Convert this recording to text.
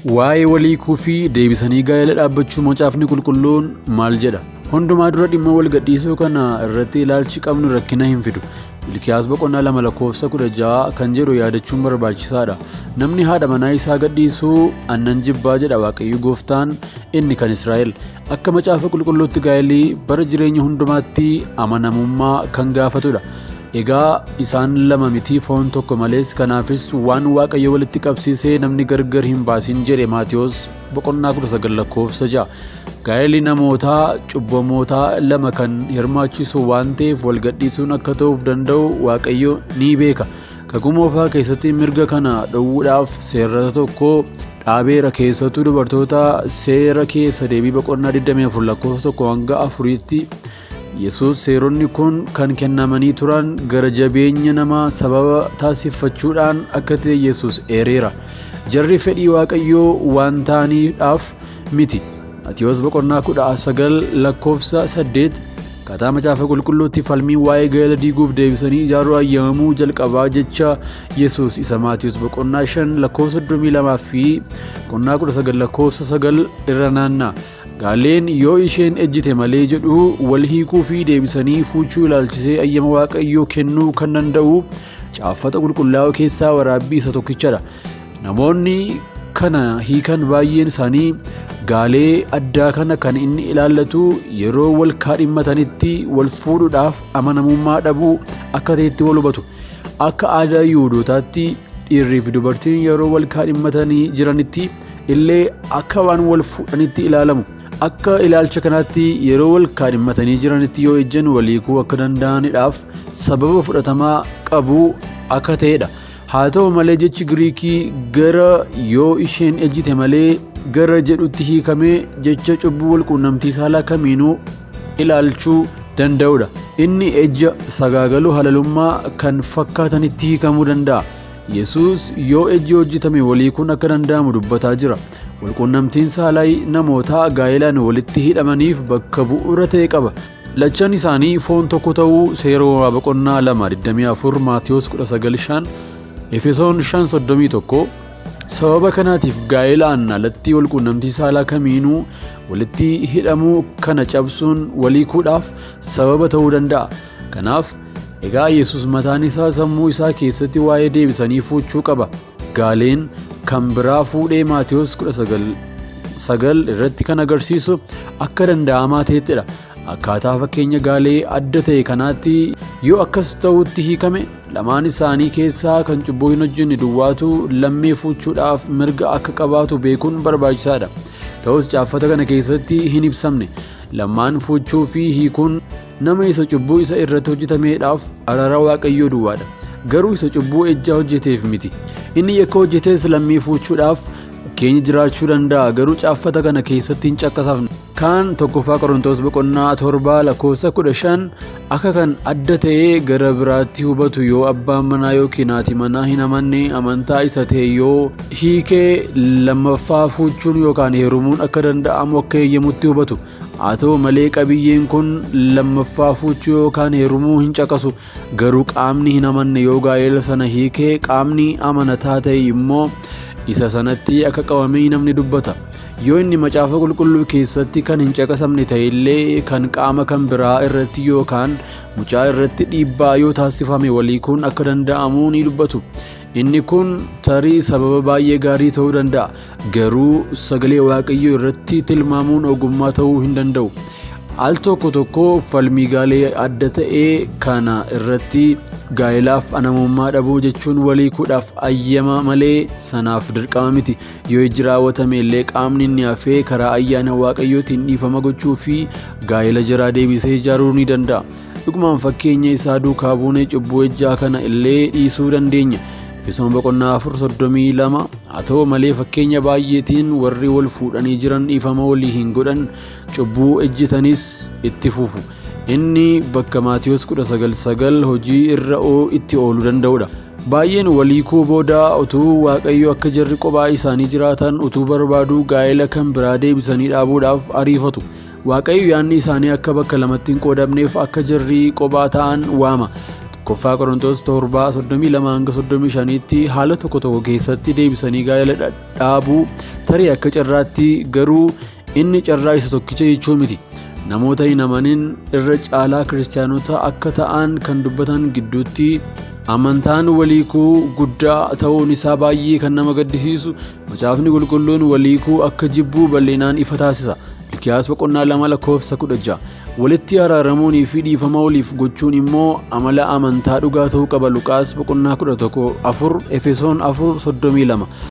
Waa'ee waliikuu fi deebisanii gaa'ela dhaabbachuu macaafni qulqulluun maal jedha? Hundumaa dura dhimma wal gadhiisuu kana irratti ilaalchi qabnu rakkina hin fidu. Milkiyaas boqonnaa 2:16 kan jedhu yaadachuun barbaachisaadha. Namni haadha manaa isaa gadhiisuu annan jibbaa jedha Waaqayyo Gooftaan inni kan Israa'el. Akka macaafa qulqulluutti gaa'elli bara jireenya hundumaatti amanamummaa kan gaafatudha. Egaa isaan lama miti foon tokko malees, kanaafis waan Waaqayyo walitti qabsiisee namni gargar hin baasin jedhe Maatiyos boqonnaa 19:6. Gaa'elli namootaa cubbamootaa lama kan hirmaachisu waan ta'eef wal gadhiisuun akka ta'uuf danda'u Waaqayyo ni beeka. Kakuu moofaa keessatti mirga kana dhowwuudhaaf seerata tokko dhaabeera. Keessattuu dubartoota seera keessa deebii boqonnaa 24:1-4tti Yesuus seeronni kun kan kennamanii turan gara jabeenya namaa sababa taasifachuudhaan akka ta'e Yesuus eereera. Jarri fedhii Waaqayyoo waan ta'aniidhaaf miti. Maatiyos boqonnaa 19:8 kataa macaafa qulqulluutti falmii waa'ee gaa'ela diiguuf deebisanii ijaaruu ayyamamuu jalqabaa jecha Yesuus isa Maatiyos boqonnaa 5:32 fi boqonnaa 19:9 irra naanna'a. Gaaleen yoo isheen ejjite malee jedhu wal hiikuu fi deebisanii fuuchuu ilaalchisee ayyama Waaqayyoo kennuu kan danda'u caaffata qulqullaa'oo keessaa waraabbii isa tokkichadha. Namoonni kana hiikan baay'een isaanii gaalee addaa kana kan inni ilaallatu yeroo wal kaadhimmatanitti wal fuudhuudhaaf amanamummaa dhabuu akka ta'etti wal hubatu. Akka aadaa Yihuudootaatti dhiirrii fi dubartiin yeroo wal kaadhimmatanii jiranitti illee akka waan wal fuudhanitti ilaalamu. Akka ilaalcha kanaatti yeroo wal kaadhimmatanii jiranitti yoo ejjan waliikuu akka danda'aniidhaaf sababa fudhatamaa qabu akka ta'edha. Haa ta'u malee jechi Giriikii gara yoo isheen ejjite malee gara jedhutti hiikamee jecha cubbuu wal quunnamtii saalaa kamiinuu ilaalchuu danda'udha. Inni ejja sagaagaluu halalummaa kan fakkaatanitti hiikamuu danda'a. Yesuus yoo ejji hojjetame waliikuun akka danda'amu dubbataa jira. Walquunnamtiin saalaa namoota gaa'elaan walitti hidhamaniif bakka bu'uura ta'e qaba. Lachan isaanii foon tokko ta'uu seera boqonnaa 2:24 Maatiyos 19:5 Efesoon 5:31. Sababa kanaatiif gaa'elaan alatti walquunnamtii saalaa kamiinuu walitti hidhamuu kana cabsuun waliikuudhaaf sababa ta'uu danda'a. Kanaaf egaa Yesuus mataan isaa sammuu isaa keessatti waa'ee deebisanii fuuchuu qaba. Gaaleen kan biraa fuudhee Maatiyos 19:9 irratti kan agarsiisu akka danda'amaa ta'ettidha. Akkaataa fakkeenya gaalee adda ta'e kanaatti yoo akkas ta'utti hiikame lamaan isaanii keessaa kan cubbuu hin hojjenne duwwaatu lammii fuuchuudhaaf mirga akka qabaatu beekuun barbaachisaadha. Ta'us caaffata kana keessatti hin ibsamne. Lamaan fuuchuu fi hiikuun nama isa cubbuu isa irratti hojjetameedhaaf araara Waaqayyoo duwwaadha. Garuu isa cubbuu ejjaa hojjeteef miti. Inni yakka hojjetes lammii fuuchuudhaaf fakkeenya jiraachuu danda'a. Garuu caaffata kana keessatti hin caqasafne. Kaan 1 Qorontos boqonnaa 7:15 akka kan adda ta'ee gara biraatti hubatu yoo abbaan manaa yookiin haati manaa hin amanne amantaa isa ta'e yoo hiikee lammaffaa fuuchuun yookaan heerumuun akka danda'amu akka eeyyamutti hubatu. Haa ta'u malee qabiyyeen kun lammaffaa fuuchuu yookaan heerumuu hin caqasu. Garuu qaamni hin amanne yoo gaa'ela sana hiikee qaamni amanataa ta'e immoo isa sanatti akka qabamee namni dubbata. Yoo inni macaafa qulqulluu keessatti kan hin caqasamne ta'e illee kan qaama kan biraa irratti yookaan mucaa irratti dhiibbaa yoo taasifame waliikuun akka danda'amu ni dubbatu. Inni kun tarii sababa baay'ee gaarii ta'uu danda'a. Garuu sagalee Waaqayyoo irratti tilmaamuun ogummaa ta'uu hin danda'u. Al tokko tokko falmii gaalee adda ta'ee kana irratti gaa'elaaf amanamummaa dhabuu jechuun waliikuudhaaf ayyama malee sanaaf dirqama miti. Yoo ejji raawwatame illee qaamni inni hafee karaa ayyaana Waaqayyootiin dhiifama gochuu fi gaa'ela jaraa deebisee ijaaruu ni danda'a. Dhugumaan fakkeenya isaa duukaa buunee cubbuu ejjaa kana illee dhiisuu dandeenya. Efesoon boqonnaa 4:32. Haa ta'u malee fakkeenya baay'eetiin warri wal fuudhanii jiran dhiifama walii hin godhan cubbuu ejjetanis itti fufu. Inni bakka Maatiyos 19:9 hojii irra itti ooluu danda'udha. Baay'een waliikuu booda utuu Waaqayyo akka jarri kophaa isaanii jiraatan utuu barbaaduu gaa'ela kan biraa deebisanii dhaabuudhaaf ariifatu. Waaqayyo yaadni isaanii akka bakka lamatti hin qoodamneef akka jarri kophaa ta'an waama. 1 Qorontos 7:32-35tti haala tokko tokko keessatti deebisanii gaa'ela dhaabuu tarii akka carraatti garuu inni carraa isa tokkicha jechuu miti. Namoota hin amanin irra caalaa kiristaanota akka ta'an kan dubbatan gidduutti amantaan waliikuu guddaa ta'uun isaa baay'ee kan nama gaddisiisu. Macaafni qulqulluun waliikuu akka jibbuu bal'inaan ifa taasisa. Milkiyaas 2:16 walitti araaramuunii fi dhiifama waliif gochuun immoo amala amantaa dhugaa ta'uu qaba. Luqaas 11:4 Efesoon 4:32